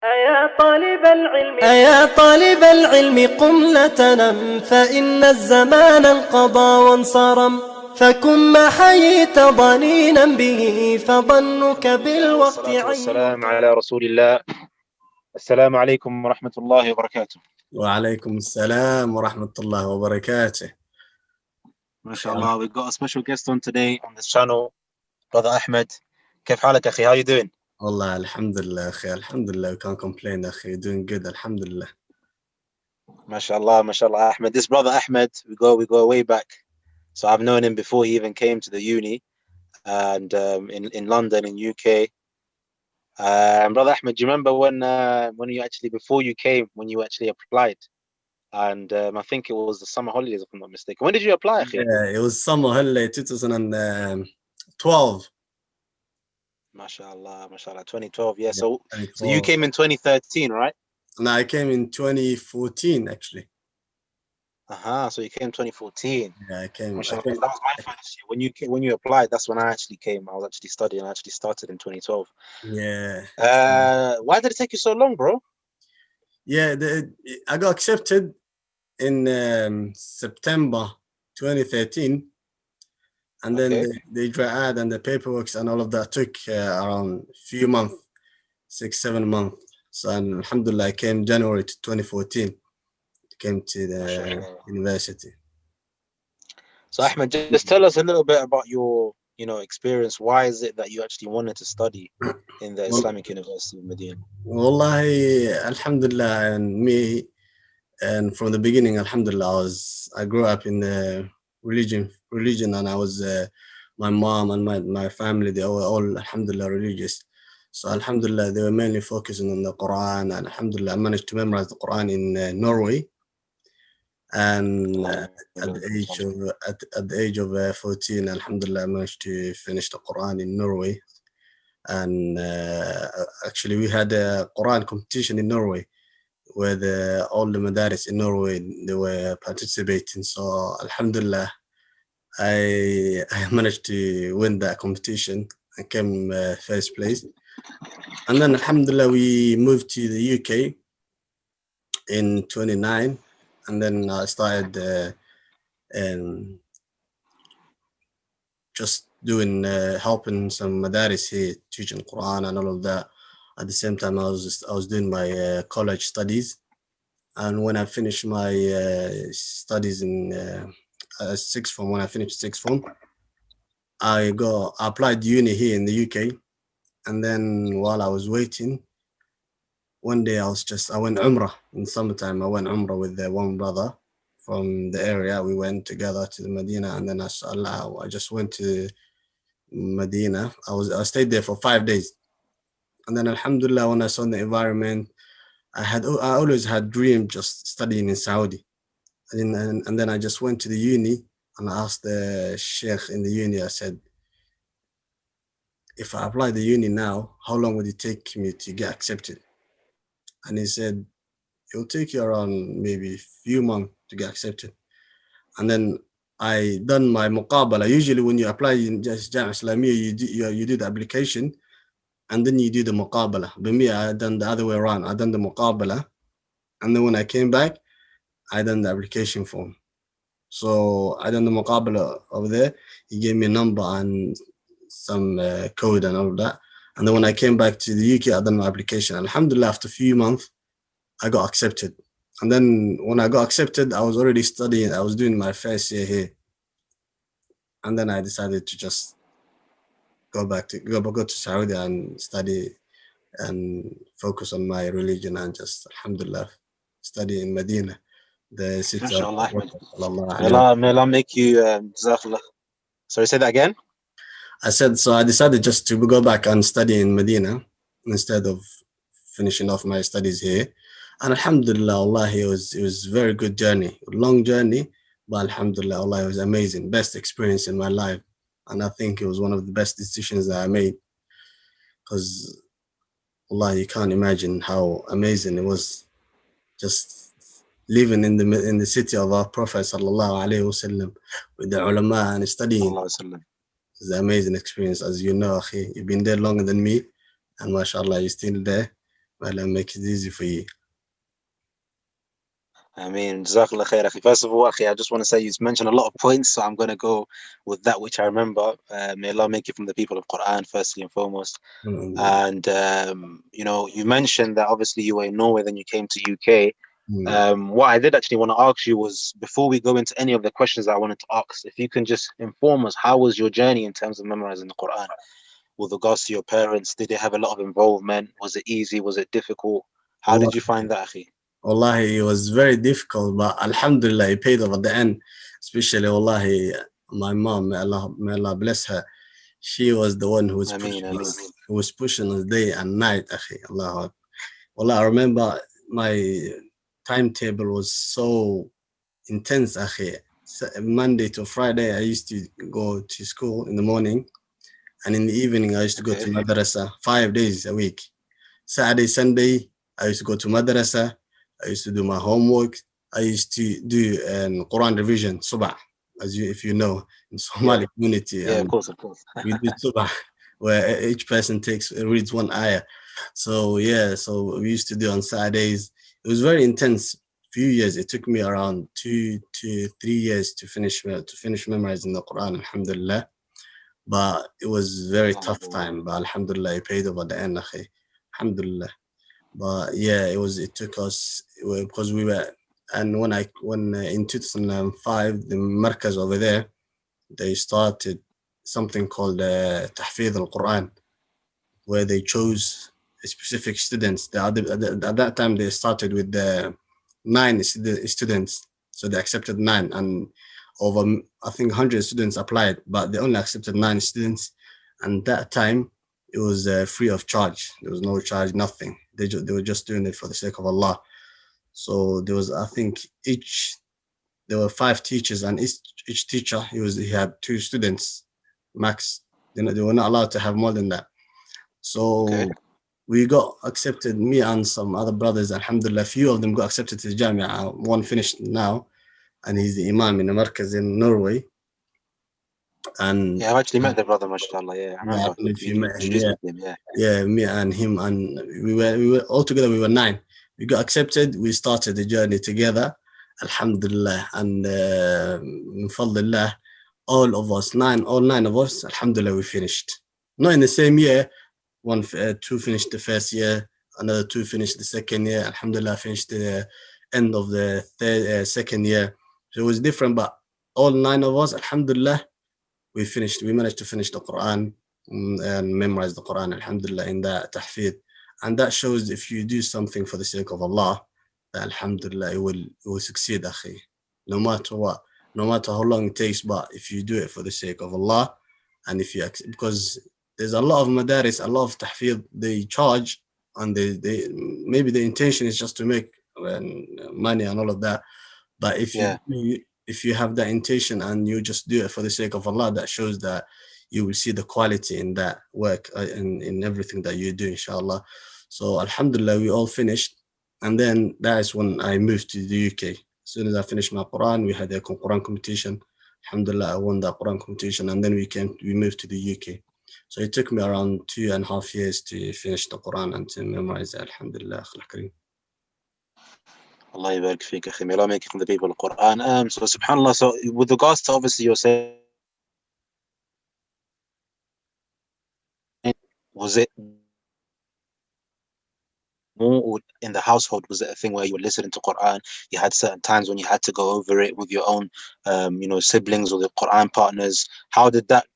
أيا طالب العلم قم لا تنم فإن الزمان انقضى وانصرم فكن ما حييت ضنينا به فظنك بالوقت والصلاة والسلام على رسول الله. السلام عليكم ورحمة الله وبركاته. وعليكم السلام ورحمة الله وبركاته. MashaAllah, we've got a special guest on today on this channel, Brother Ahmed. كيف حالك أخي? How you doing? والله الحمد لله أخي, الحمد لله, we can't complain أخي, doing good, الحمد لله. MashaAllah, Ahmed. This Brother Ahmed, we go way back. So I've known him before he even came to the uni, and in London, in UK. And Brother Ahmed, do you remember when you actually, before you came, when you actually applied? And I think it was the summer holidays, if I'm not mistaken. When did you apply, Akhi? Yeah, it was summer holiday 2012. MashaAllah, 2012. Yeah, so 2012. So you came in 2013, right? No, I came in 2014 actually. So you came 2014. Yeah, I came. That was my first year. When you applied, that's when I actually came. I was actually studying. I actually started in 2012. Yeah. Why did it take you so long, bro? Yeah, I got accepted in September 2013, and then the ad and the paperwork and all of that took around a few months, 6-7 months. So alhamdulillah, I came January 2014. Came to the university. So Ahmed, just tell us a little bit about your experience. Why is it that you actually wanted to study in the Islamic University of Madinah? Wallahi, alhamdulillah, and from the beginning, alhamdulillah, I grew up in the religion, and I was my mom and my family, they were all alhamdulillah religious. So alhamdulillah, they were mainly focusing on the Quran, and alhamdulillah, I managed to memorize the Quran in Norway. And at the age of 14, alhamdulillah, I managed to finish the Quran in Norway. And actually, we had a Quran competition in Norway, where all the madaris in Norway, they were participating. So alhamdulillah, I managed to win that competition and came first place. And then alhamdulillah, we moved to the UK in 29. And then I started just doing helping some madaris here, teaching Quran and all of that. At the same time, I was doing my college studies. And when I finished my studies in sixth form, when I finished sixth form, I applied uni here in the UK. And then while I was waiting, one day I went Umrah in summertime. I went Umrah with one brother from the area. We went together to the Maidnah, and then I just went to Maidnah. I stayed there for 5 days. And then alhamdulillah, when I saw the environment, I always had dream just studying in Saudi. And then I just went to the uni and I asked the sheikh in the uni, I said, if I apply the uni now, how long would it take me to get accepted? And he said, it'll take you around maybe a few months to get accepted. And then I done my muqabala. Usually when you apply in Jamia Islamiyya, you do the application and then you do the muqabala. But me, I done the other way around. I done the muqabala. And then when I came back, I done the application form. So I done the muqabala over there. He gave me a number and some code and all of that. And then when I came back to the UK, I done my application. Alhamdulillah, after a few months, I got accepted. And then when I got accepted, I was already studying. I was doing my first year here. And then I decided to just go to Saudi and study and focus on my religion and just, alhamdulillah, study in Medina, the city of Allah. May Allah make you, Jazakallah. Sorry, say that again? I said, so I decided just to go back and study in Medina instead of finishing off my studies here. And alhamdulillah, Allah, it was a very good journey, long journey, but alhamdulillah, Allah, it was amazing, best experience in my life. And I think it was one of the best decisions that I made, because Allah, you can't imagine how amazing it was just living in the city of our Prophet sallallahu alaihi wasallam with the ulama and studying. It's an amazing experience. As you know, akhi, you've been there longer than me, and mashallah, you're still there. Allah make it easy for you. I mean, Jazakallah khair, akhi. First of all, akhi, I just want to say you mentioned a lot of points, so I'm going to go with that which I remember. May Allah make you from the people of Qur'an, firstly and foremost. And, you mentioned that obviously you were in Norway, then you came to UK. What I did actually want to ask you was, before we go into any of the questions that I wanted to ask, if you can just inform us, how was your journey in terms of memorizing the Qur'an? With regards to your parents, did they have a lot of involvement? Was it easy? Was it difficult? How did you find that, akhi? Wallahi, it was very difficult, but Alhamdulillah, it paid off at the end. Especially, Wallahi, my mom, may Allah bless her. She was the one who was pushing us day and night, akhi. Allah. Wallah, I remember my timetable was so intense, akhi. Monday to Friday, I used to go to school in the morning, and in the evening, I used to go to madrasa 5 days a week. Saturday, Sunday, I used to go to madrasa. I used to do my homework. I used to do Quran revision, subah, if you know, in Somali community. Yeah, of course. We do subah, where each person reads one ayah. So we used to do on Saturdays. It was very intense. Few years. It took me around 2 to 3 years to finish memorizing the Quran, alhamdulillah. But it was very tough time. But alhamdulillah, it paid off at the end, akhi. Alhamdulillah. But yeah, it took us, because we were, and when in 2005, the Markaz over there, they started something called Tahfidh al-Quran, where they chose specific students. At that time, they started with 9 students, so they accepted 9, and over, I think, 100 students applied, but they only accepted 9 students. And that time, it was free of charge. There was no charge, nothing. They were just doing it for the sake of Allah. So there was, I think, there were 5 teachers, and each teacher, he had 2 students max. They were not allowed to have more than that. So we got accepted, me and some other brothers, alhamdulillah. Few of them got accepted to the Jamia. One finished now, and he's the Imam in the Markaz in Norway. And yeah, I've actually met the brother, mashallah. Yeah, I remember. If you met him, him, yeah, me and him, and we were all together. We were 9. We got accepted. We started the journey together, alhamdulillah. And fadlillah, all 9 of us, alhamdulillah, we finished. Not in the same year. 2 finished the first year, another 2 finished the second year. Alhamdulillah, finished the end of the second year. So it was different, but all 9 of us, alhamdulillah, we managed to finish the Quran and memorize the Quran, alhamdulillah, in that tahfidh. And that shows, if you do something for the sake of Allah, that alhamdulillah, it will succeed, akhi. No matter what, no matter how long it takes, but if you do it for the sake of Allah, and if you, because there's a lot of madaris, a lot of tahfidh, they charge, and they maybe the intention is just to make money and all of that. But if you have that intention and you just do it for the sake of Allah, that shows that you will see the quality in that work, in everything that you do, inshallah. So alhamdulillah, we all finished. And then that is when I moved to the UK. As soon as I finished my Quran, we had a Quran competition. Alhamdulillah, I won that Quran competition. And then we moved to the UK. So it took me around 2.5 years to finish the Quran and to memorize it, alhamdulillah. Allah yabarak feek, akhi. May Allah make it from the people of Quran. So subhanallah, so with regards to, obviously, you're saying, was it more in the household? Was it a thing where you were listening to Quran? You had certain times when you had to go over it with your own, siblings or the Quran partners. How did that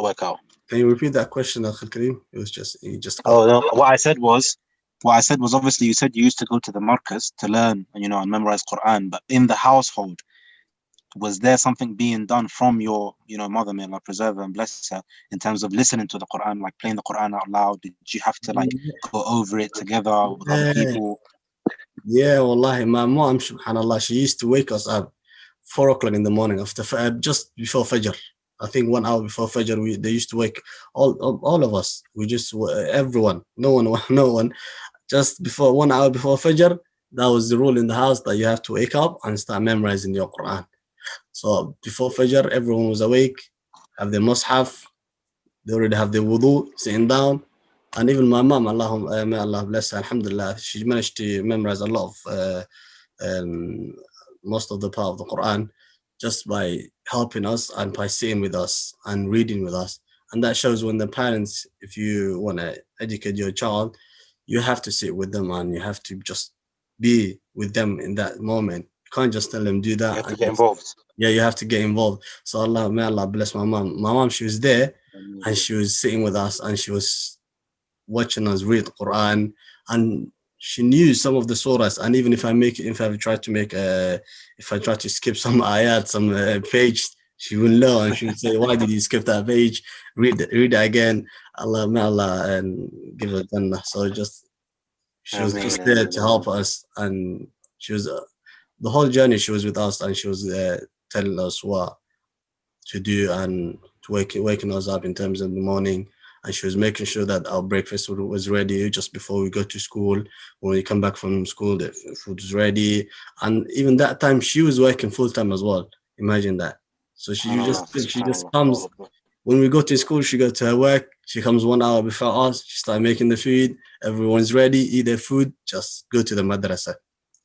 work out? Can you repeat that question, Akhil Kareem? It was just, you just. Oh no! What I said was, obviously you said you used to go to the markaz to learn, and memorize Quran. But in the household, was there something being done from your, mother, may Allah preserve her and bless her, in terms of listening to the Quran, like playing the Quran out loud? Did you have to go over it together with other people? Yeah, wallahi, my mom, subhanallah, she used to wake us up 4 o'clock in the morning after just before Fajr. I think 1 hour before Fajr, they used to wake all of us. We just, everyone, no one, just before 1 hour before Fajr. That was the rule in the house, that you have to wake up and start memorizing your Quran. So before Fajr, everyone was awake, have their mushaf, they already have their wudu, sitting down, And even my mom, may Allah bless her, alhamdulillah, she managed to memorize a lot of most of the part of the Quran just by helping us and by sitting with us and reading with us. And that shows when the parents, if you want to educate your child, you have to sit with them and you have to just be with them in that moment. You can't just tell them do that. You have to and get involved. Yeah, you have to get involved. So may Allah bless my mom. My mom, she was there and she was sitting with us and she was watching us read the Quran, and she knew some of the surahs. And even if I try to skip some ayat, some page, she will know and she would say, "Why did you skip that page? Read it again." May Allah and give her Jannah. So she was just there to help us, and she was the whole journey. She was with us, and she was telling us what to do and to waking us up in terms of the morning. And she was making sure that our breakfast was ready just before we go to school. When we come back from school, the food was ready. And even that time, she was working full time as well. Imagine that. So she just comes. When we go to school, she goes to her work. She comes 1 hour before us. She starts making the food. Everyone's ready. Eat their food. Just go to the madrasa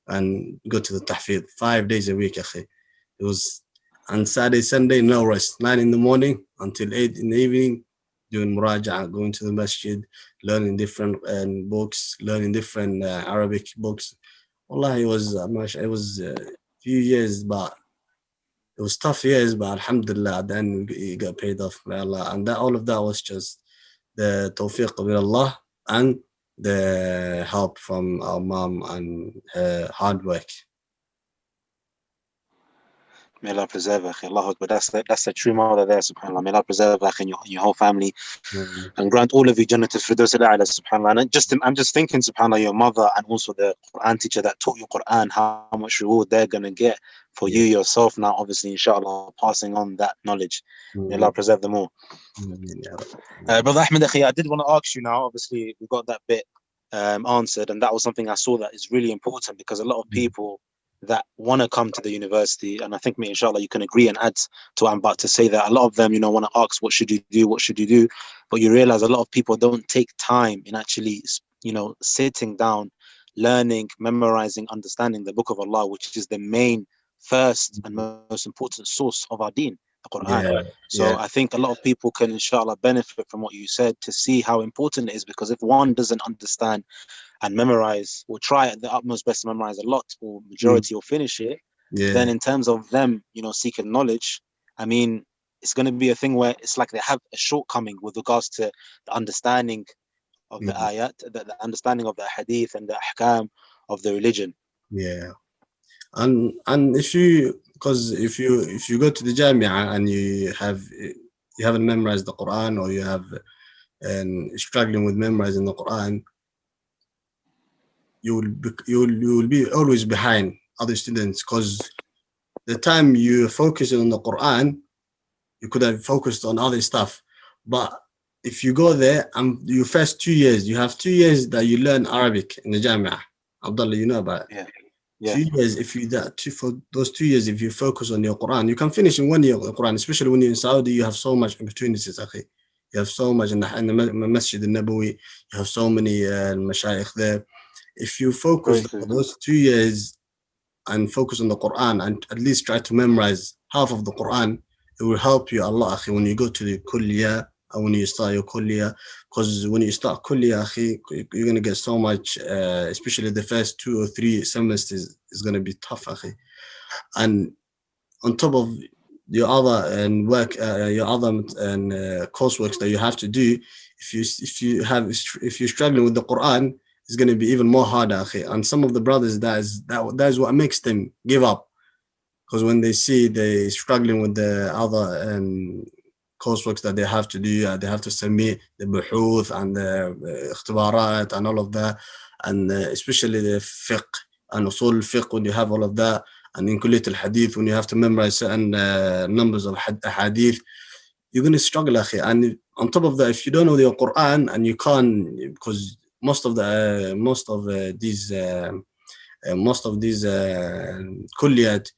and go to the tahfidh 5 days a week. It was on Saturday, Sunday, no rest. 9 in the morning until 8 in the evening. Doing muraja, going to the masjid, learning different books, learning different Arabic books. Wallah, it was a few years, but it was tough years, but alhamdulillah, then it got paid off by Allah. And all of that was just the tawfiq of Allah and the help from our mom and her hard work. May Allah preserve Allah, but that's the true mother there, subhanAllah. May Allah preserve and your whole family and grant all of you Jannatul Firdaus Al-A'la, subhanAllah. And I'm just thinking, subhanAllah, your mother and also the Quran teacher that taught you Quran, how much reward they're going to get for you yourself now, obviously, inshallah, passing on that knowledge. May Allah preserve them all. Brother Ahmed, I did want to ask you now, obviously, we got that bit answered, and that was something I saw that is really important, because a lot of people that want to come to the university, and I think, inshallah, you can agree and add to what I'm about to say, that a lot of them, want to ask, what should you do? But you realize a lot of people don't take time in actually, sitting down, learning, memorizing, understanding the book of Allah, which is the main, first and most important source of our deen, the Qur'an. I think a lot of people can, inshallah, benefit from what you said, to see how important it is, because if one doesn't understand and memorize, or try at the utmost best to memorize a lot, or majority, or finish it, then in terms of them, seeking knowledge, I mean, it's going to be a thing where it's like they have a shortcoming with regards to the understanding of the ayat, the understanding of the hadith and the ahkam of the religion. And if you go to the Jamia and you haven't memorized the Quran, or you have struggling with memorizing the Quran, you will be always behind other students, because the time you focus on the Quran, you could have focused on other stuff. But if you go there and you first 2 years, you have 2 years that you learn Arabic in the Jamia. Abdullah, you know about it. 2 years, for those 2 years, if you focus on your Quran, you can finish in 1 year the Quran, especially when you're in Saudi. You have so much opportunities, akhi. You have so much in the Masjid al-Nabawi. You have so many mashayikh there. If you focus on those 2 years and focus on the Quran and at least try to memorize half of the Quran, it will help you a lot, akhi, when you go to the kulliyah and when you start your kulliyah. Because when you start kulliyah, akhi, you're going to get so much, especially the first 2 or 3 semesters is going to be tough, akhi. And on top of your other coursework that you have to do, if you're struggling with the Quran, it's going to be even more harder, akhi. And some of the brothers, that is what makes them give up, because when they see they struggling with the other coursework that they have to do, they have to submit the buhuth and the ikhtibarat and all of that, and especially the fiqh and usul fiqh, when you have all of that, and in kulliyat al-hadith, when you have to memorize certain numbers of hadith, you're going to struggle, akhi. And on top of that, if you don't know your Quran and you can't, because most of these kulliyat,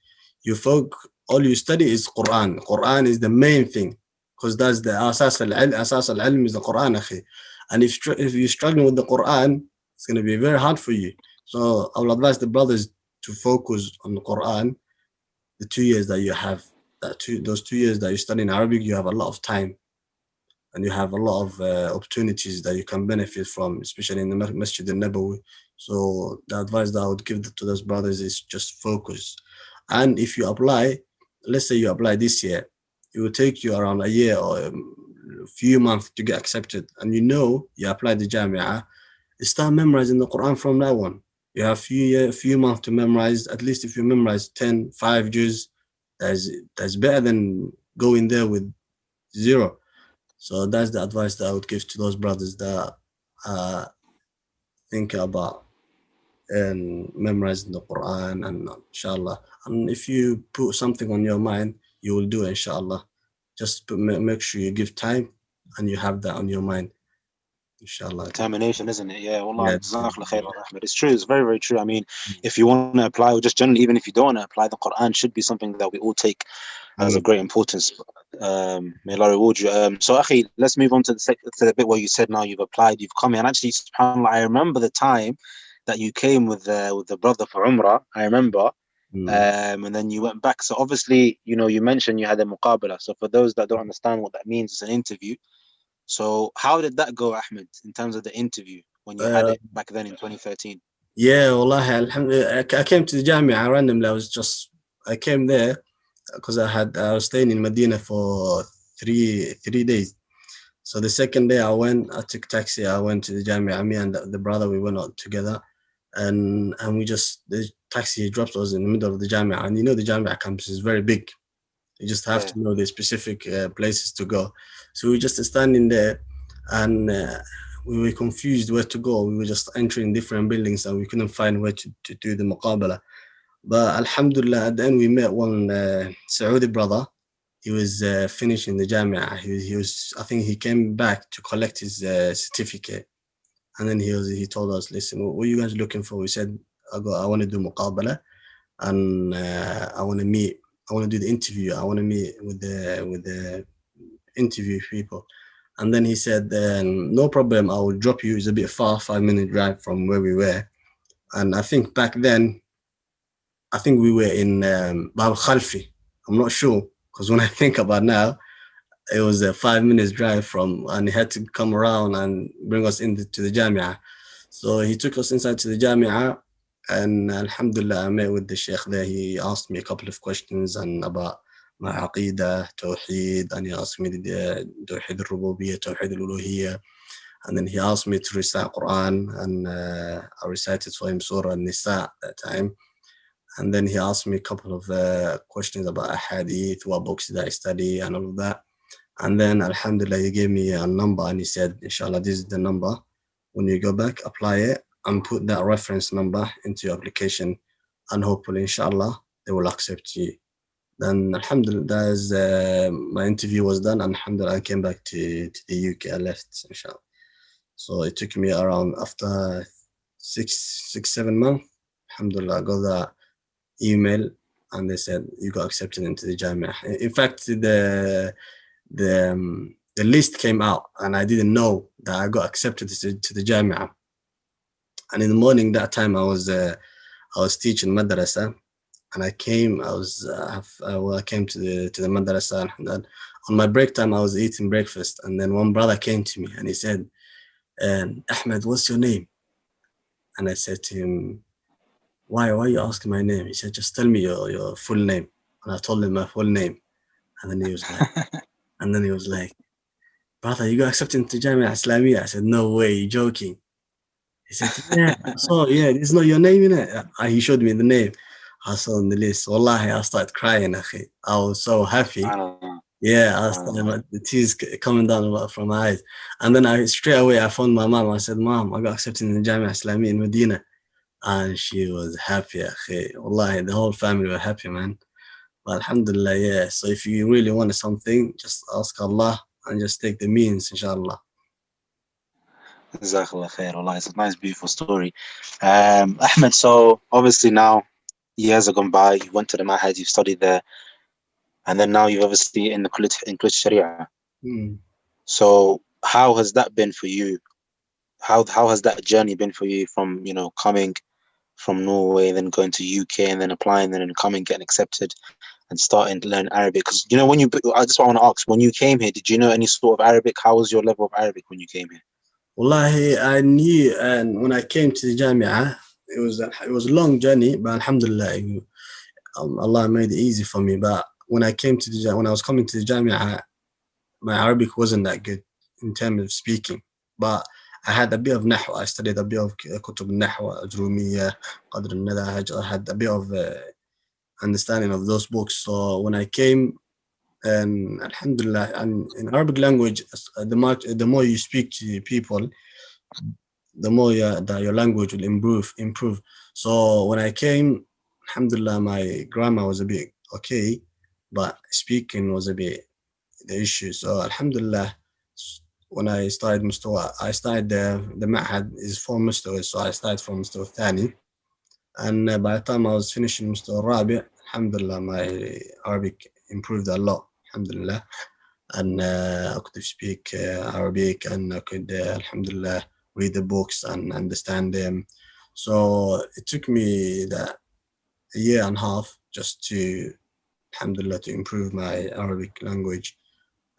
all you study is Quran. Quran is the main thing, because that's the asas al-ilm is the Quran, akhi. And if you're struggling with the Quran, it's going to be very hard for you. So I will advise the brothers to focus on the Quran. The 2 years that you have, those 2 years that you study in Arabic, you have a lot of time, and you have a lot of opportunities that you can benefit from, especially in the Masjid al-Nabawi. So the advice that I would give to those brothers is just focus. And if you apply, let's say you apply this year, it will take you around a year or a few months to get accepted. And you applied the Jamia, start memorizing the Quran from now on. You have few months to memorize. At least if you memorize 5 juz, that's better than going there with 0. So that's the advice that I would give to those brothers that think about and memorizing the Quran, and inshallah. And if you put something on your mind, you will do it, inshallah. Just make sure you give time and you have that on your mind, inshallah. Determination, isn't it? Yeah, wallah, jazakallah khair, Ahmed. It's true, it's very, very true. I mean, if you want to apply, or just generally, even if you don't want to apply, the Quran should be something that we all take as of great importance. May Allah reward you. So, Akhi, let's move on to the bit where you said now you've applied, you've come here. And actually, subhanAllah, I remember the time that you came with the brother for Umrah. I remember. And then you went back. So obviously, you mentioned you had a muqabala. So for those that don't understand what that means, it's an interview. So how did that go, Ahmed, in terms of the interview when you had it back then in 2013? Yeah, wallahi, alhamdulillah. I came to the Jamia randomly. I came there because I was staying in Madinah for three days. So the second day I took taxi, I went to the Jamia. Me and the brother, we went out together, and the taxi dropped us in the middle of the Jamia. And the Jamia campus is very big. You just have to know the specific places to go. So we were just standing there, and we were confused where to go. We were just entering different buildings, and we couldn't find where to do the muqabala. But alhamdulillah, at the end we met one Saudi brother. He was finishing the Jamia. I think he came back to collect his certificate, and then he told us, "Listen, what are you guys looking for?" We said, "I want to do muqabala, and I want to do the interview. I want to meet with the interview people." And then he said, "No problem, I will drop you. It's a bit far, 5-minute drive from where we were." And I think back then, we were in Bab Khalfi. I'm not sure, because when I think about now, it was a 5 minutes drive and he had to come around and bring us into the Jamia. So he took us inside to the Jamia, and alhamdulillah, I met with the Sheikh there. He asked me a couple of questions and about my aqidah, tawheed, and he asked me the tawheed al-rububiyyah, tawheed al-uluhiyyah. And then he asked me to recite Quran, and I recited for him Surah An-Nisa at that time. And then he asked me a couple of questions about hadith, what books did I study, and all of that. And then alhamdulillah, he gave me a number, and he said, "Inshallah, this is the number. When you go back, apply it and put that reference number into your application, and hopefully, inshallah, they will accept you." Then alhamdulillah, my interview was done, and alhamdulillah, I came back to the UK. I left, inshallah. So it took me around, after 6-7 months, alhamdulillah, I got that email, and they said you got accepted into the Jamia. In fact, the list came out, and I didn't know that I got accepted to the Jamia. And in the morning that time, I was teaching madrasa, and I came to the madrasa, and on my break time I was eating breakfast, and then one brother came to me and he said, "Ahmed, what's your name?" And I said to him, why are you asking my name? He said, "Just tell me your full name." And I told him my full name, and then he was like, "Brother, you got accepted into Jamia Islamiyah." I said, "No way, you're joking." He said, "Yeah, this is not your name, innit?" He showed me the name. I saw on the list. Wallahi, I started crying, akhi. I was so happy. Yeah, I started, the tears coming down from my eyes. And then straight away I phoned my mom. I said, "Mom, I got accepted in the Jamia Islamiyah in Medina." And she was happy, akhi. Wallahi, the whole family were happy, man. But alhamdulillah, yeah. So if you really want something, just ask Allah and just take the means, inshallah. Jazakallah khair. Allah, it's a nice, beautiful story. Ahmed, so obviously now years have gone by, you went to the Mahad, you've studied there, and then now you've obviously in College Sharia. So how has that been for you how has that journey been for you from, coming from Norway, then going to UK, and then applying, and then coming, getting accepted, and starting to learn Arabic? Because I just want to ask, when you came here, did you know any sort of Arabic? How was your level of Arabic when you came here? Wallahi, I knew, and when I came to the Jamia, it was a long journey, but Alhamdulillah, Allah made it easy for me. But when I was coming to the Jamia, my Arabic wasn't that good in terms of speaking, but I had a bit of Nahwa. I studied a bit of Kutub Nahwa, Ajrumiyya, Qadr al-Nadahaj. I had a bit of understanding of those books. So when I came, and Alhamdulillah, and in Arabic language, the more you speak to people, the more that your language will improve. So when I came, Alhamdulillah, my grammar was a bit okay, but speaking was a bit the issue. So Alhamdulillah, when I started the Ma'had is 4 mustawas, so I started from mustawa thani, and by the time I was finishing mustawa rabi', Alhamdulillah, my Arabic improved a lot, Alhamdulillah, and I could speak Arabic, and I could Alhamdulillah read the books and understand them. So it took me a year and a half just to, Alhamdulillah, to improve my Arabic language.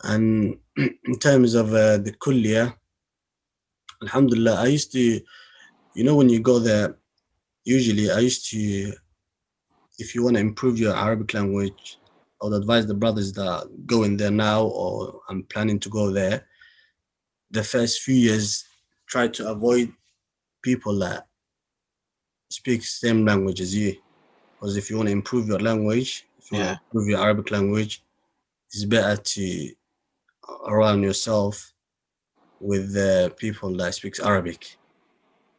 And in terms of the kulliyah, Alhamdulillah, I used to, when you go there, usually I used to, if you want to improve your Arabic language, I would advise the brothers that go in there now, or I'm planning to go there, the first few years, try to avoid people that speak same language as you. Because if you want to improve your language, if you want to improve your Arabic language, it's better to around yourself with people that speaks Arabic,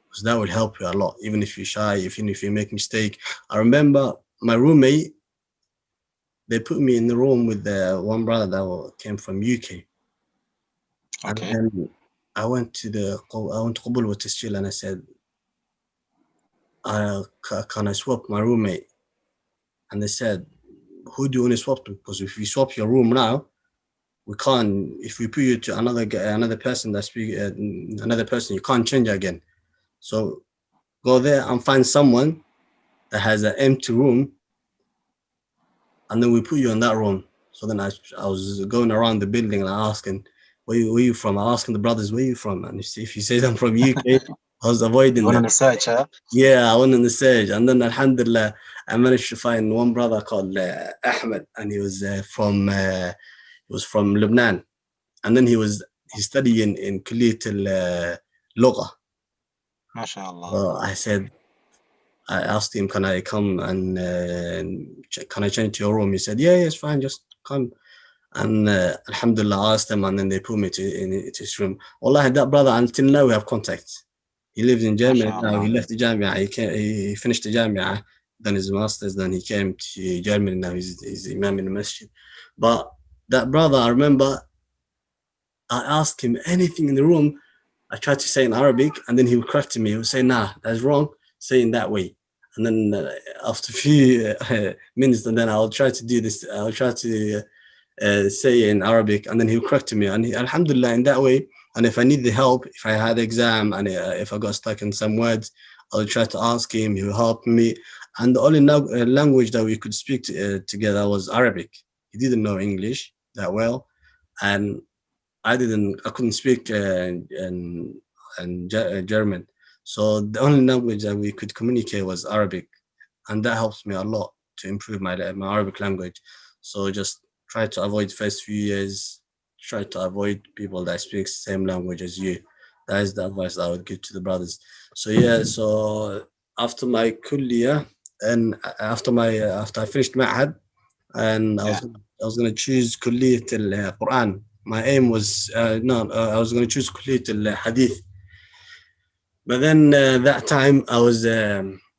because that would help you a lot. Even if you're shy, even if you make mistake. I remember my roommate, they put me in the room with one brother that came from UK. And then I went to Qabul with Tasjil, and I said, can I swap my roommate? And they said, who do you want to swap to? Because if you swap your room now, we can't. If we put you to another person that speak another person, you can't change again. So go there and find someone that has an empty room, and then we put you in that room. So then I was going around the building and asking, where you from? I asking the brothers, where you from? And if you say I'm from UK, I was avoiding Went them. on a search, huh? Yeah, I went on the search, and then Alhamdulillah, I managed to find one brother called Ahmed, and he was from Lebanon, and then he's studying in Kulliyat al-Lugha. MashaAllah. I asked him, can I come and can I change to your room? He said, yeah, it's fine, just come. And Alhamdulillah, I asked him, and then they put me in his room. Wallahi, that brother, until now we have contact. He lives in Germany now. He left the Jamia. He finished the Jamia, done his masters, then he came to Germany. Now he's Imam in the masjid. But that brother, I remember, I asked him anything in the room. I tried to say in Arabic, and then he would correct me. He would say, nah, that's wrong. Say in that way. And then after a few minutes, and then I'll try to do this. I'll try to say in Arabic, and then he would correct me. And Alhamdulillah, in that way. And if I need the help, if I had exam, and if I got stuck in some words, I'll try to ask him. He will help me. And the only language that we could speak together was Arabic. He didn't know English that well, and I couldn't speak German. So the only language that we could communicate was Arabic, and that helps me a lot to improve my Arabic language. So just try to avoid first few years. Try to avoid people that speak the same language as you. That is the advice I would give to the brothers. So yeah, so after my kulliyah, and after I finished Ma'had, and I was going to choose kulliyat al-Qur'an. My aim was I was going to choose kulliyat al-Hadith. But then that time I was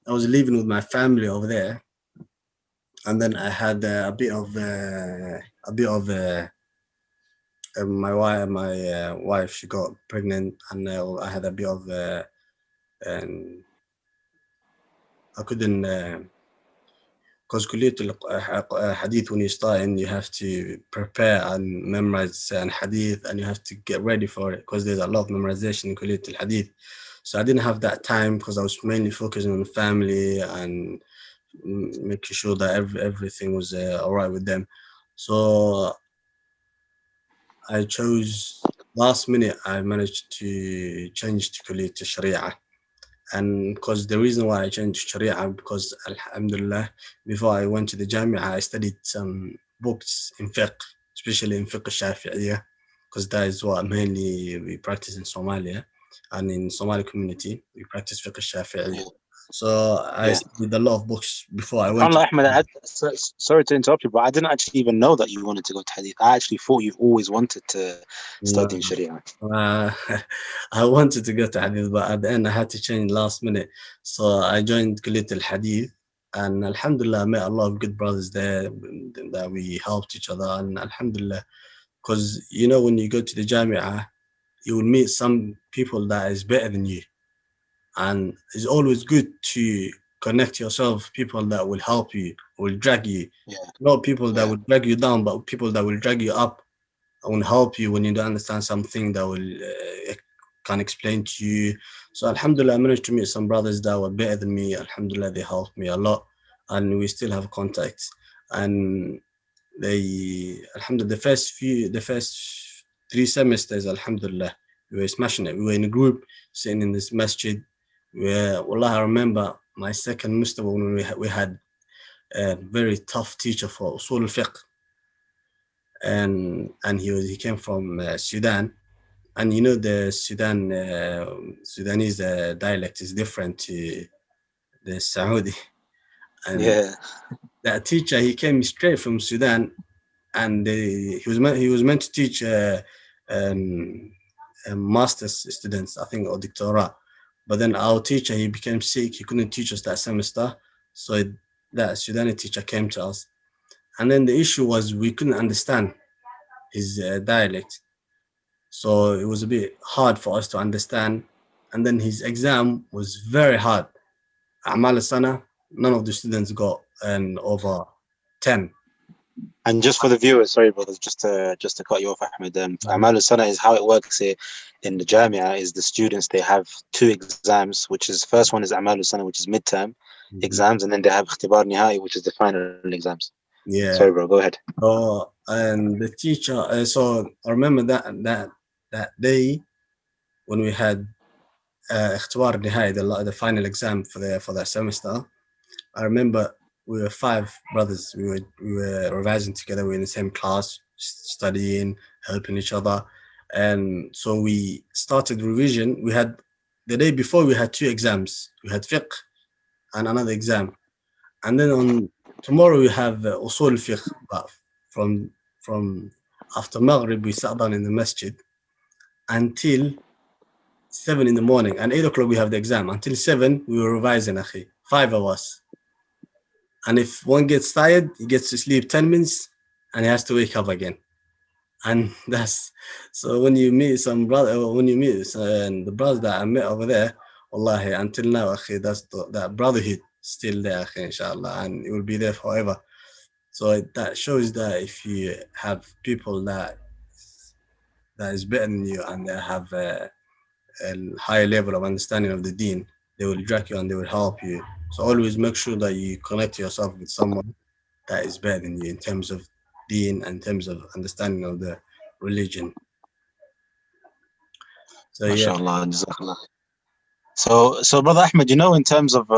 living with my family over there, and then I had a bit of my wife, she got pregnant, and I had a bit of I couldn't because hadith, when you start in, you have to prepare and memorize and hadith, and you have to get ready for it because there's a lot of memorization in Kulliyat al-Hadith. So I didn't have that time because I was mainly focusing on the family and making sure that everything was all right with them. So I chose last minute. I managed to change to Kulliyat al-Sharia. And because the reason why I changed Sharia, because Alhamdulillah, before I went to the Jamia, I studied some books in fiqh, especially in fiqh Shafi'iyah, because that is what mainly we practice in Somalia, and in Somali community, we practice fiqh Shafi'iyah. So I studied a lot of books before I went. Ahmed, sorry to interrupt you, but I didn't actually even know that you wanted to go to Hadith. I actually thought you've always wanted to study in Sharia. I wanted to go to Hadith, but at the end I had to change last minute. So I joined Kulliyat al-Hadith, and Alhamdulillah, I met a lot of good brothers there that we helped each other. And Alhamdulillah, because you know, when you go to the Jamia, you will meet some people that is better than you. And it's always good to connect yourself, people that will help you, will drag you. Not people that will drag you down, but people that will drag you up and help you when you don't understand something, that will can explain to you. So Alhamdulillah, I managed to meet some brothers that were better than me. Alhamdulillah, they helped me a lot, and we still have contacts. And they, Alhamdulillah, the first 3 semesters, Alhamdulillah, we were smashing it. We were in a group sitting in this masjid where, wallah, I remember my second Mustafa when we had a very tough teacher for usul al-fiqh. And he came from Sudan, and you know the Sudanese dialect is different to the Saudi. And that teacher, he came straight from Sudan, and he was meant to teach master's students, I think, or doctorate. But then our teacher, he became sick. He couldn't teach us that semester. So that Sudani teacher came to us. And then the issue was we couldn't understand his dialect. So it was a bit hard for us to understand. And then his exam was very hard. A'mal sana, none of the students got an over 10. And just for the viewers, sorry brothers, just to cut you off, Ahmed. A'mal sana is how it works here in the Jamia. Is the students, they have 2 exams, which is, first one is A'mal sana, which is midterm exams, and then they have Ikhtibar Nihai, which is the final exams. Yeah. Sorry, bro. Go ahead. So and the teacher. So I remember that day when we had Ikhtibar Nihai, the final exam for that semester. I remember we were 5 brothers. We were revising together. We were in the same class, studying, helping each other. And so we started revision. We had, the day before, we had 2 exams. We had fiqh and another exam. And then on tomorrow we have usul fiqh. But from after Maghrib, we sat down in the masjid until 7 in the morning. And 8 o'clock we have the exam. Until 7, we were revising, akhi. 5 of us. And if one gets tired, he gets to sleep 10 minutes and he has to wake up again. And that's, so when you meet some brother, the brothers that I met over there, wallahi, until now, akhi, that brotherhood still there, akhi, inshallah, and it will be there forever. So that shows that if you have people that is better than you and they have a higher level of understanding of the deen, they will drag you and they will help you. So always make sure that you connect yourself with someone that is better than you in terms of deen and in terms of understanding of the religion. So MashaAllah, Jazakallah. So brother Ahmed, you know, in terms of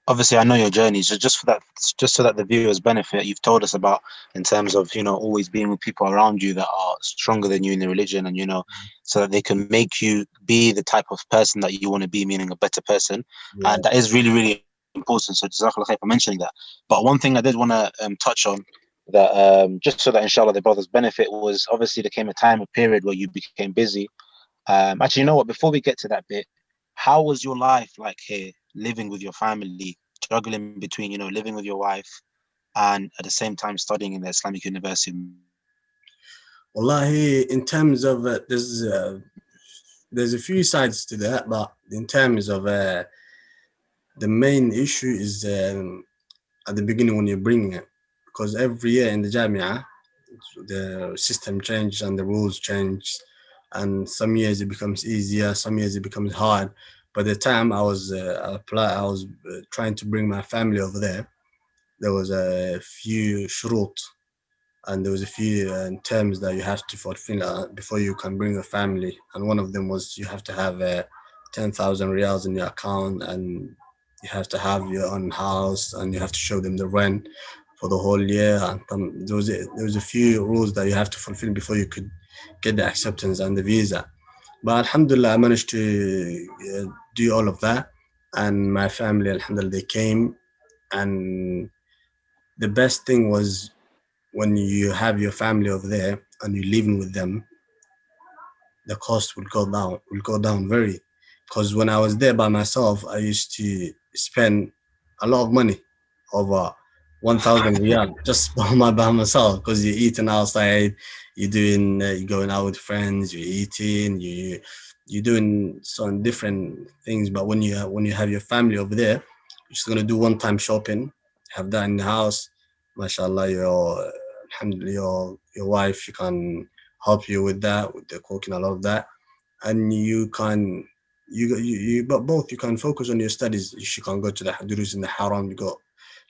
obviously I know your journey, so just so that the viewers benefit, you've told us about in terms of, you know, always being with people around you that are stronger than you in the religion, and, you know, so that they can make you be the type of person that you want to be, meaning a better person. And that is really, really important. So Jazakallah khair for mentioning that. But one thing I did want to touch on, that just so that inshallah the brothers benefit, was obviously there came a period where you became busy. Actually, you know what, before we get to that bit, how was your life like here, living with your family, juggling between, you know, living with your wife and at the same time studying in the Islamic University? Wallahi, in terms of there's a few sides to that, but in terms of the main issue is at the beginning when you're bringing it, because every year in the Jamia, the system changes and the rules change, and some years it becomes easier, some years it becomes hard. By the time I was trying to bring my family over there, there was a few shurut, and there was a few terms that you have to fulfill before you can bring a family. And one of them was you have to have 10,000 riyals in your account, and you have to have your own house, and you have to show them the rent for the whole year. And there was a few rules that you have to fulfill before you could get the acceptance and the visa. But Alhamdulillah, I managed to do all of that, and my family, Alhamdulillah, they came. And the best thing was when you have your family over there and you're living with them, the cost will go down very. Because when I was there by myself, I used to spend a lot of money, over 1,000 riyal, just by myself, because you're eating outside, you're going out with friends, you're eating, you're doing some different things. But when you have your family over there, you're just gonna do one-time shopping, have that in the house. MashaAllah, alhamdulillah, your wife, she can help you with that, with the cooking, a lot of that. And you can but both, you can focus on your studies. You can go to the durus in the haram, you got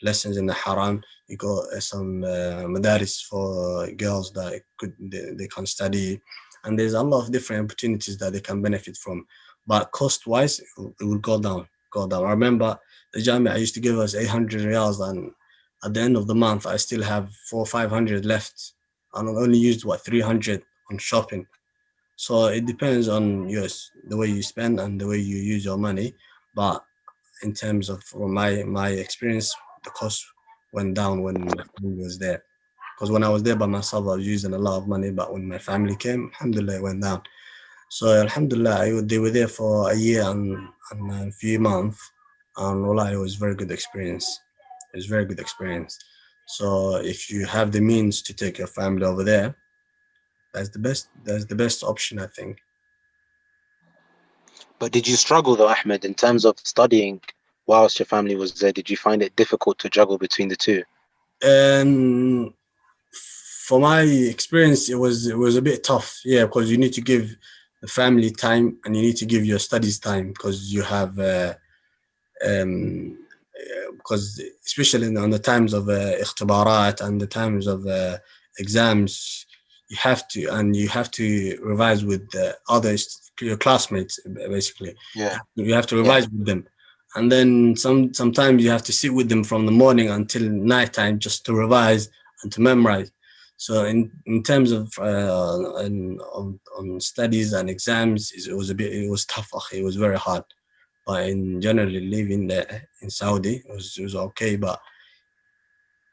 lessons in the haram, you got some madaris for girls that they can study, and there's a lot of different opportunities that they can benefit from. But cost wise, it will go down. I remember the Jamia used to give us 800 riyals, and at the end of the month I still have 400-500 left, and I only used 300 on shopping. So it depends on the way you spend and the way you use your money. But in terms of from my experience, the cost went down when my family was there. Because when I was there by myself, I was using a lot of money. But when my family came, alhamdulillah, it went down. So alhamdulillah, they were there for a year and a few months. And wallah, it was very good experience. It was very good experience. So if you have the means to take your family over there, that's the best option, I think. But did you struggle though, Ahmed, in terms of studying whilst your family was there? Did you find it difficult to juggle between the two? And for my experience, it was a bit tough, yeah, because you need to give the family time and you need to give your studies time, because you have because especially on the times of ikhtibarat and the times of exams, you have to revise with others, your classmates, basically. Yeah, You have to yeah. revise with them, and then sometimes you have to sit with them from the morning until nighttime just to revise and to memorize. So in terms of on studies and exams, it was tough. It was very hard. But in generally living there in Saudi, it was okay. But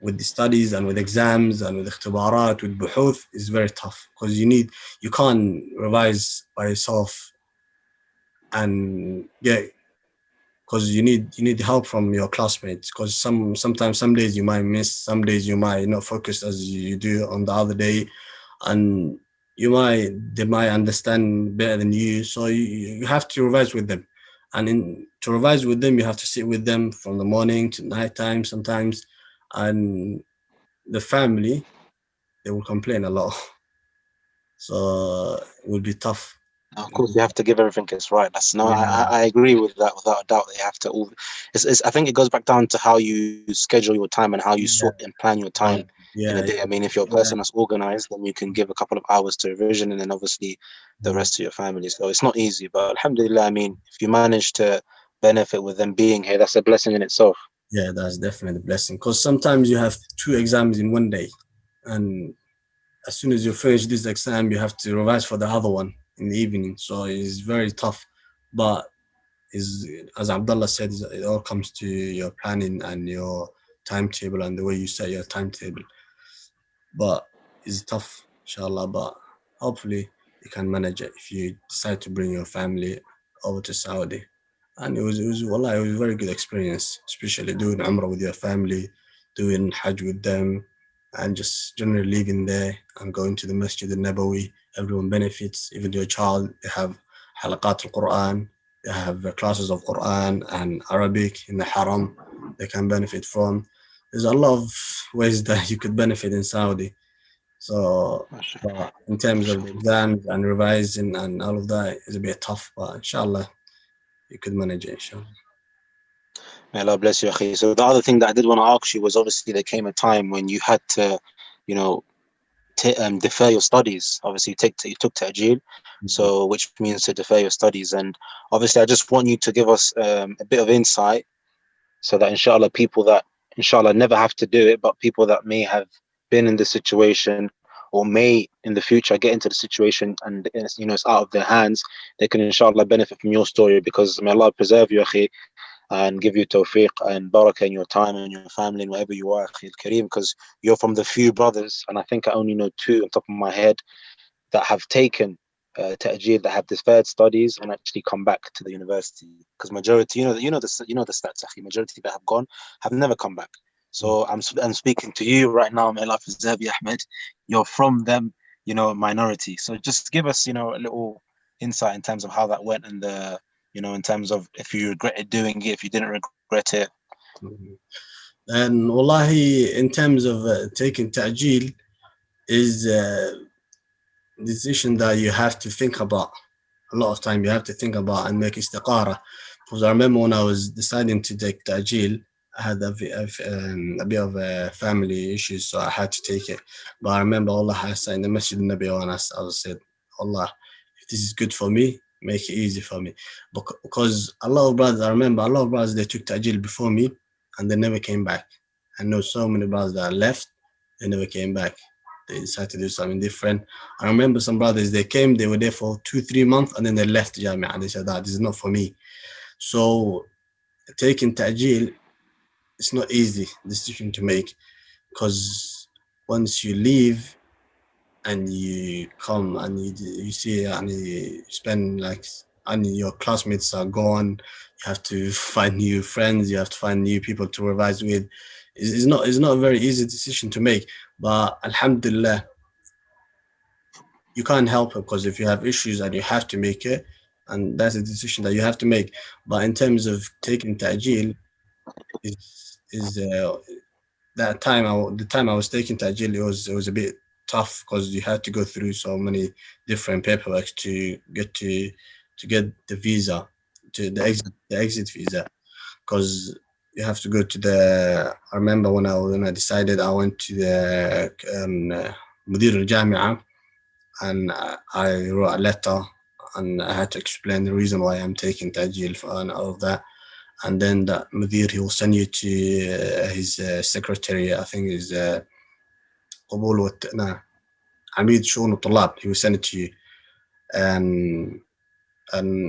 with the studies and with exams and with ikhtibarat, with buhuth, is very tough, because you can't revise by yourself, and yeah, because you need help from your classmates, because sometimes some days you might miss, some days you might not focus as you do on the other day, and they might understand better than you, so you have to revise with them. And to revise with them, you have to sit with them from the morning to nighttime sometimes. And the family, they will complain a lot. So it will be tough. Of course, you have to give everything its right. That's no, I agree with that without a doubt. They have to all. I think it goes back down to how you schedule your time and how you Yeah, sort and plan your yeah, time in a yeah, day. I mean, if you're a yeah, person that's organized, then you can give a couple of hours to revision, and then obviously the rest to your family. So it's not easy, but alhamdulillah, I mean, if you manage to benefit with them being here, that's a blessing in itself. yeah. That's definitely a blessing, because sometimes you have two exams in one day, and as soon as you finish this exam, you have to revise for the other one in the evening. So it's very tough. But is as Abdullah said, it all comes to your planning and your timetable and the way you set your timetable. But it's tough, inshallah. But hopefully you can manage it if you decide to bring your family over to Saudi. And wallah, it was a very good experience, especially doing Umrah with your family, doing Hajj with them, and just generally living there and going to the Masjid al-Nabawi. Everyone benefits, even your child. They have halaqat al-Qur'an, they have classes of Qur'an and Arabic in the Haram they can benefit from. there's a lot of ways that you could benefit in Saudi. So, but in terms of the exams and revising and all of that, it's a bit tough. But inshallah, you could manage it. Inshallah. May Allah bless you, akhi. So the other thing that I did want to ask you was, obviously there came a time when you had to, you know, defer your studies. Obviously, you took ta'jeel, so which means to defer your studies. And obviously, I just want you to give us a bit of insight, so that inshallah, people that inshallah never have to do it, but people that may have been in this situation or may in the future get into the situation and it's out of their hands, they can inshallah benefit from your story. Because may Allah preserve you, akhi, and give you tawfiq and barakah in your time and your family and wherever you are, akhi al-kareem, because you're from the few brothers, and I think I only know two on top of my head, that have taken ta'jeel, that have deferred studies and actually come back to the university. Because majority, the stats, akhi, majority that have gone have never come back. So I'm speaking to you right now, may Allah preserve you, Ahmed. You're from them, minority. So just give us, a little insight in terms of how that went, and in terms of if you regretted doing it, if you didn't regret it. And wallahi, in terms of taking ta'jeel, is decision that you have to think about. A lot of time you have to think about and make istiqara. Because I remember when I was deciding to take ta'jeel, I had a bit of family issues, so I had to take it. But I remember Allah has said in the Masjid Nabi, and I said, Allah, if this is good for me, make it easy for me. Because a lot of brothers, they took ta'jeel before me and they never came back. I know so many brothers that left, they never came back. They decided to do something different. I remember some brothers, they came, they were there for 2-3 months, and then they left Jamia, and they said, this is not for me. So taking ta'jeel, it's not easy decision to make, because once you leave and you come and you see and you spend and your classmates are gone, you have to find new friends, you have to find new people to revise with. It's not a very easy decision to make, but alhamdulillah, you can't help it, because if you have issues and you have to make it, and that's a decision that you have to make. But in terms of taking ta'jeel, is the time I was taking ta'jeel, it was a bit tough, because you had to go through so many different paperwork to get the visa, to the exit visa, because you have to go to I remember when I decided, I went to the Mudir al-Jami'ah, and I wrote a letter, and I had to explain the reason why I'm taking ta'jeel and all of that. And then the Mudir, he will send you to his secretary, I think is قبول عميد شؤون الطلاب. He will send it to you, and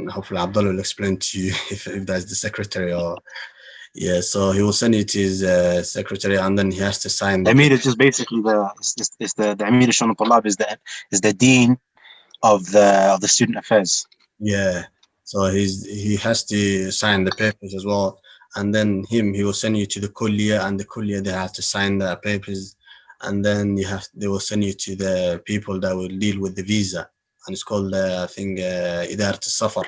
hopefully Abdullah will explain to you if that's the secretary or so he will send it to his secretary, and then he has to sign. The Amir is just basically the Amir Shon Talab is the dean of the student affairs. Yeah, so he has to sign the papers as well, and then he will send you to the kulliyah, and the kulliyah, they have to sign the papers, and then they will send you to the people that will deal with the visa, and it's called I think Idarat al-Safar.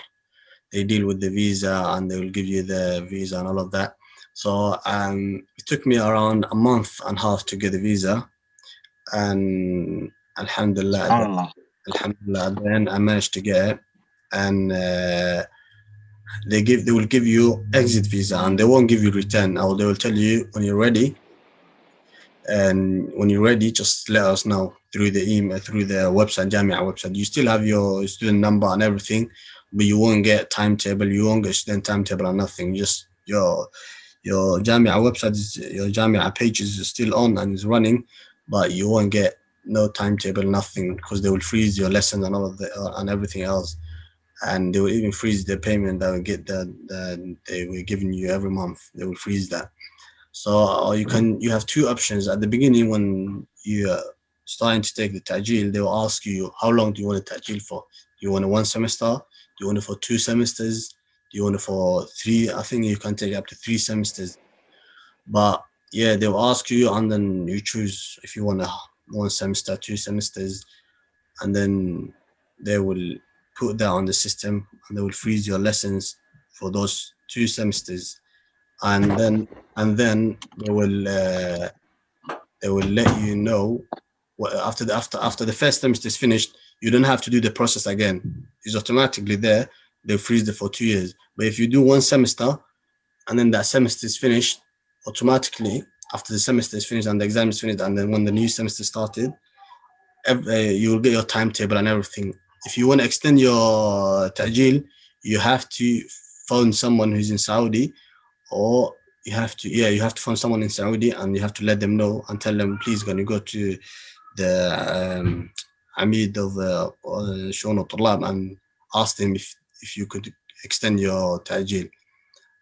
They deal with the visa, and they will give you the visa and all of that. So it took me around a month and a half to get the visa, and alhamdulillah, then I managed to get it. And they will give you exit visa, and they won't give you return, or they will tell you when you're ready. And when you're ready, just let us know through the email, through the website, Jamia website. You still have your student number and everything, but you won't get timetable, you won't get student timetable or nothing. Just your Jamia website, your Jamia page is still on and is running, but you won't get no timetable, nothing, because they will freeze your lessons and all of and everything else. And they will even freeze the payment that they were giving you every month. They will freeze that. So you have two options at the beginning. When you're starting to take the ta'jeel, they will ask you, how long do you want the ta'jeel for? Do you want it 1 semester? Do you want it for 2 semesters? Do you want it for 3? I think you can take up to 3 semesters. But yeah, they will ask you, and then you choose if you want 1 semester, 2 semesters, and then they will put that on the system, and they will freeze your lessons for those 2 semesters. and then they will let you know after the first semester is finished. You don't have to do the process again. It's automatically there. They freeze it for 2 years. But if you do one semester and then that semester is finished, automatically after the semester is finished and the exam is finished, and then when the new semester started, you will get your timetable and everything. If you want to extend your ta'jil, you have to phone someone who's in Saudi, or you have to phone someone in Saudi, and you have to let them know and tell them, please, can you go to the Amid of Shon al-Tullab and ask them if you could extend your ta'jil.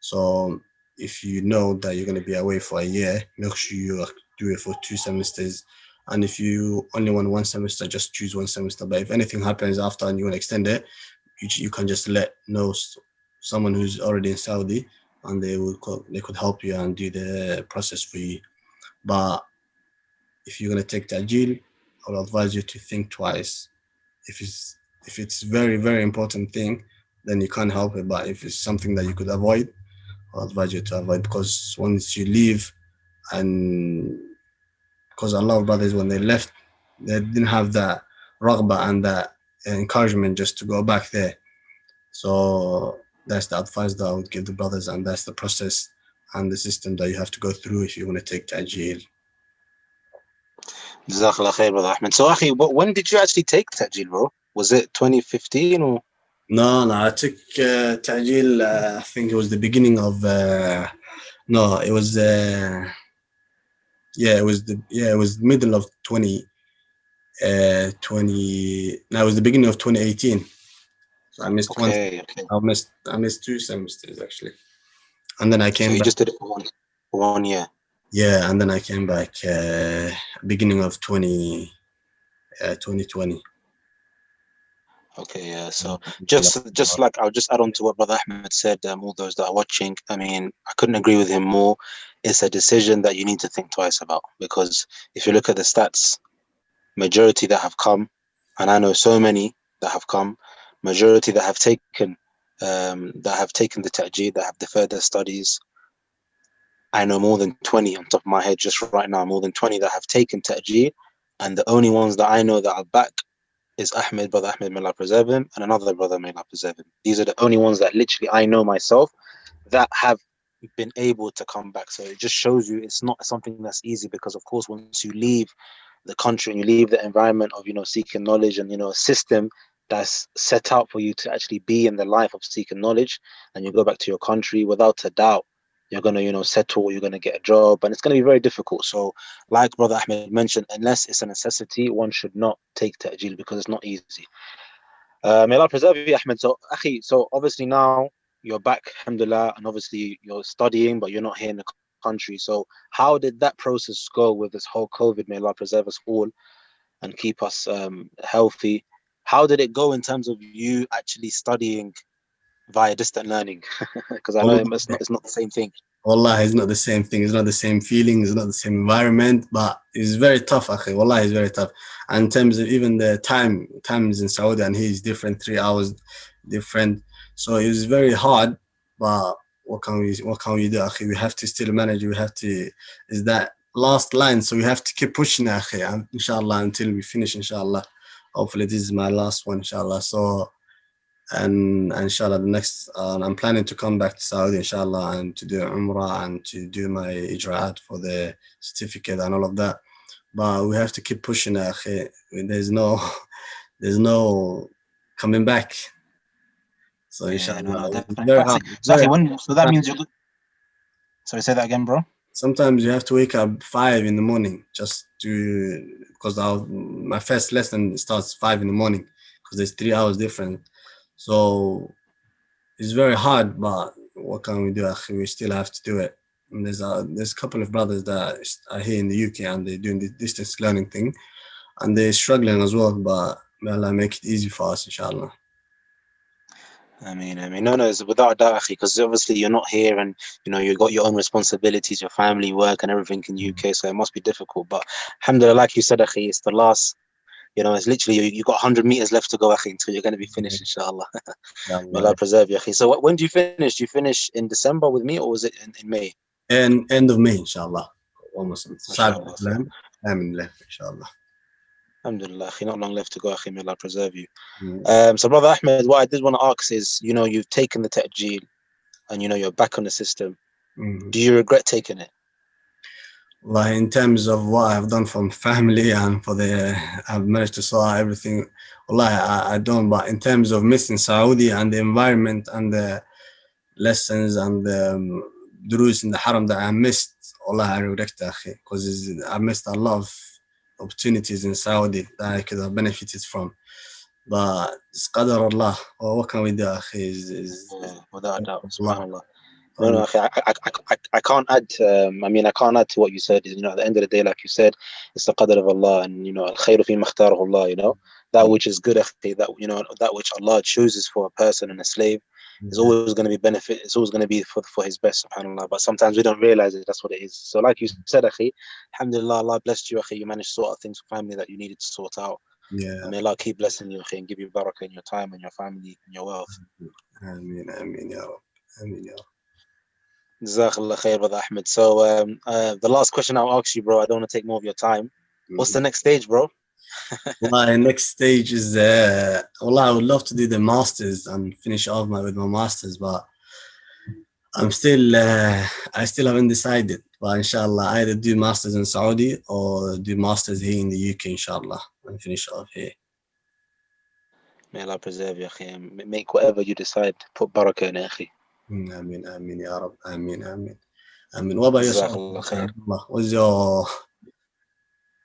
So if you know that you're going to be away for a year, make sure you do it for 2 semesters. And if you only want 1 semester, just choose 1 semester. But if anything happens after and you want to extend it, you can just let know someone who's already in Saudi, and they could help you and do the process for you. But if you're going to take Tajil, I would advise you to think twice. If it's very, very important thing, then you can't help it. But if it's something that you could avoid, I'll advise you to avoid, because once you leave, and because a lot of brothers, when they left, they didn't have that raghba and that encouragement just to go back there. So that's the advice that I would give the brothers, and that's the process and the system that you have to go through if you want to take Tajil. Jazakallah khair, brother Ahmed. So, Akhi, when did you actually take Ta'jil, bro? Was it 2015 or? No, I took Tajil, I think it was the beginning of, no, it was, it was middle of 20, no, it was the beginning of 2018. So I missed okay. I missed 2 semesters actually. And then I came back. So you just did it for 1 year? Yeah, and then I came back beginning of 2020. Okay, yeah. So just like, I'll just add on to what Brother Ahmed said, all those that are watching, I mean, I couldn't agree with him more. It's a decision that you need to think twice about, because if you look at the stats, majority that have come, and I know so many that have come, majority that have taken the ta'jid, that have deferred their studies. I know more than 20 on top of my head just right now, more than 20 that have taken ta'jid, and the only ones that I know that are back is Brother Ahmed, may Allah preserve him, and another brother, may Allah preserve him. These are the only ones that literally I know myself that have been able to come back. So it just shows you it's not something that's easy, because of course once you leave the country and you leave the environment of, seeking knowledge, and a system that's set out for you to actually be in the life of seeking knowledge, and you go back to your country, without a doubt you're going to settle, you're going to get a job, and it's going to be very difficult. So like Brother Ahmed mentioned, unless it's a necessity, one should not take ta'jil, because it's not easy. May Allah preserve you, Ahmed. So Akhi, so obviously now you're back, alhamdulillah, and obviously you're studying, but you're not here in the country. So how did that process go with this whole COVID? May Allah preserve us all and keep us healthy. How did it go in terms of you actually studying via distant learning? Because I know it's not the same thing. Wallah, it's not the same thing. It's not the same feeling. It's not the same environment. But it's very tough, akhi. Wallah, it's very tough. And in terms of even the times in Saudi and here is different, 3 hours different. So it was very hard. But what can we do, akhi? We have to still manage. Is that last line. So we have to keep pushing, akhi. And inshallah, until we finish, inshallah. Hopefully this is my last one, inshallah. So, and inshallah the next I'm planning to come back to Saudi, inshallah, and to do Umrah and to do my ijra'at for the certificate and all of that. But we have to keep pushing, akhi. There's no coming back. So inshallah, very hard. So that means you're good. Sorry, say that again, bro. Sometimes you have to wake up 5 in the morning just because my first lesson starts 5 in the morning, because there's 3 hours different. So it's very hard, but what can we do, akhi? We still have to do it. And there's a couple of brothers that are here in the UK, and they're doing the distance learning thing, and they're struggling as well, but may Allah make it easy for us, inshallah. I mean, no, it's without a doubt, akhi, because obviously you're not here, and you've got your own responsibilities, your family, work, and everything in UK, so it must be difficult. But alhamdulillah, like you said, akhi, it's the last You know, it's literally you got 100 meters left to go, akhi, until you're going to be finished, inshallah. May Allah preserve you, akhi. So when do you finish? Do you finish in December with me, or was it in May? And end of May, inshallah. Almost. Inshallah. I'm left, inshallah. Alhamdulillah, akhi, not long left to go, akhi. May Allah preserve you. So, Brother Ahmed, what I did want to ask is, you know, you've taken the ta'jeel and, you know, you're back on the system. Do you regret taking it? Like, in terms of what I've done from family and I've managed to sort out everything. I don't, but in terms of missing Saudi and the environment and the lessons and the durus in the haram that I missed, I regret that, because I missed a lot of opportunities in Saudi that I could have benefited from. But it's qadar Allah. What can we do, without a doubt, subhanAllah. No, I can't add. I can't add to what you said. You know, at the end of the day, like you said, it's the qadr of Allah, and you know, al-khayru fi makhtarahu Allah. You know, that which is good, that, you know, that which Allah chooses for a person and a slave is always going to be benefit. It's always going to be for His best, subhanallah. But sometimes we don't realize it. That's what it is. So, like you said, akhi, alhamdulillah, Allah blessed you, akhi. You managed to sort out things for family that you needed to sort out. Yeah. And may Allah keep blessing you, akhi, and give you barakah in your time and your family and your wealth. Ameen, ameen, ya Rab. Ameen, ya Rab. Jazakallah khair, Brother Ahmed. So the last question I'll ask you, bro, I don't want to take more of your time. What's the next stage, bro? My next stage is I would love to do the masters and finish off with my masters, but I still haven't decided. But inshallah, either do masters in Saudi or do masters here in the UK, inshallah, and finish off here. May Allah preserve you, akhi. Make whatever you decide. Put barakah in it, akhi. Ameen, ameen, ya Rab. Ameen, ameen. Ameen. What about yourself? What's your...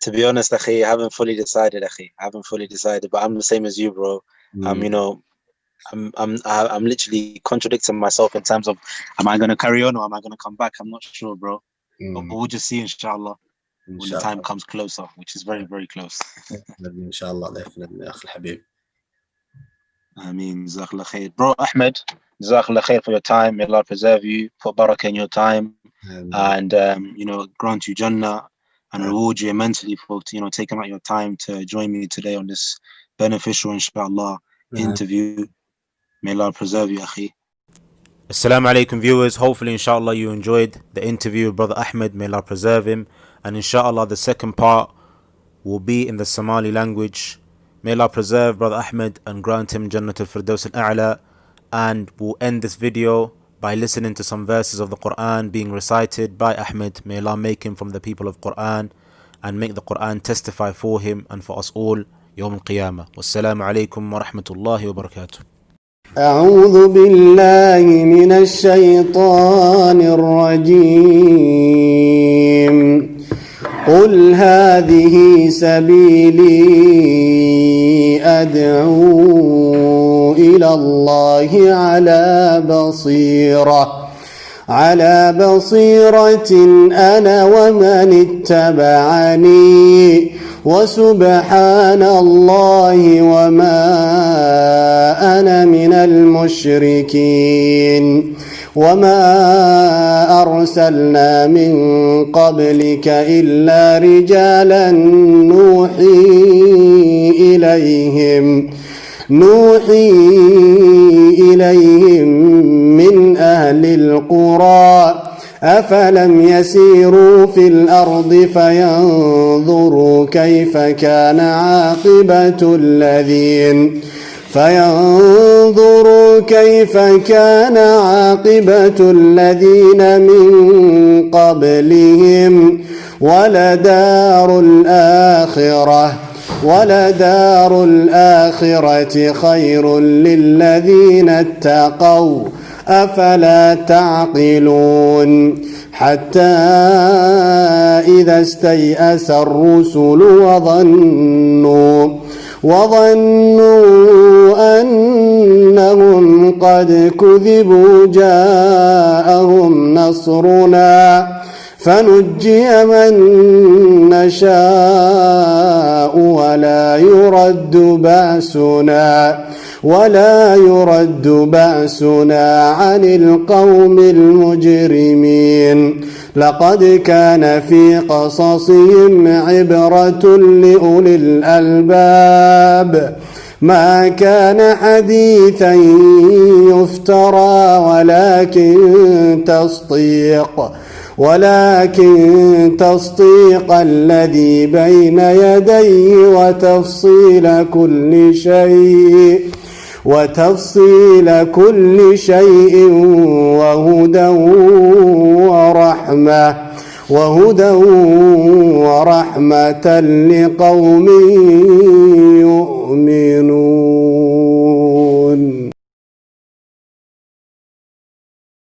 To be honest, akhi, I haven't fully decided, akhi. I haven't fully decided, but I'm the same as you, bro. You know, I'm literally contradicting myself in terms of, am I going to carry on or am I going to come back? I'm not sure, bro. But we'll just see, inshallah, when the time comes closer, which is very, very close. Inshallah, definitely, akhi habib. Ameen, jazakallah khair. Bro, Ahmed, jazakallah khair for your time. May Allah preserve you, put barakah in your time, and you know, grant you Jannah and reward you immensely for, you know, taking out your time to join me today on this beneficial, inshallah, interview. May Allah preserve you, akhi. Asalam Aleykum, viewers. Hopefully, inshallah, you enjoyed the interview with Brother Ahmed. May Allah preserve him. And inshallah, the second part will be in the Somali language. May Allah preserve Brother Ahmed and grant him Jannat al-Firdaus al-A'la. And we'll end this video by listening to some verses of the Qur'an being recited by Ahmed. May Allah make him from the people of Qur'an and make the Qur'an testify for him and for us all Yawm al-Qiyamah. Wassalamu alaikum wa rahmatullahi wa barakatuh. أعوذ بالله من الشيطان الرجيم قل هذه سبيلي أدعو إلى الله على بصيرة أنا ومن اتبعني وسبحان الله وما أنا من المشركين وما أرسلنا من قبلك إلا رجالا نوحي إليهم من أهل القرى أفلم يسيروا في الأرض فينظروا كيف كان عاقبة الذين من قبلهم ولدار الآخرة خير للذين اتقوا أفلا تعقلون حتى إذا استيأس الرسل وظنوا أنهم قد كذبوا جاءهم نصرنا فنجي من نشاء ولا يرد بأسنا عن القوم المجرمين لقد كان في قصصهم عبرة لأولي الألباب ما كان حديثا يفترى ولكن تصديق الذي بين يديه وتفصيل كل شيء وهدى ورحمة لقوم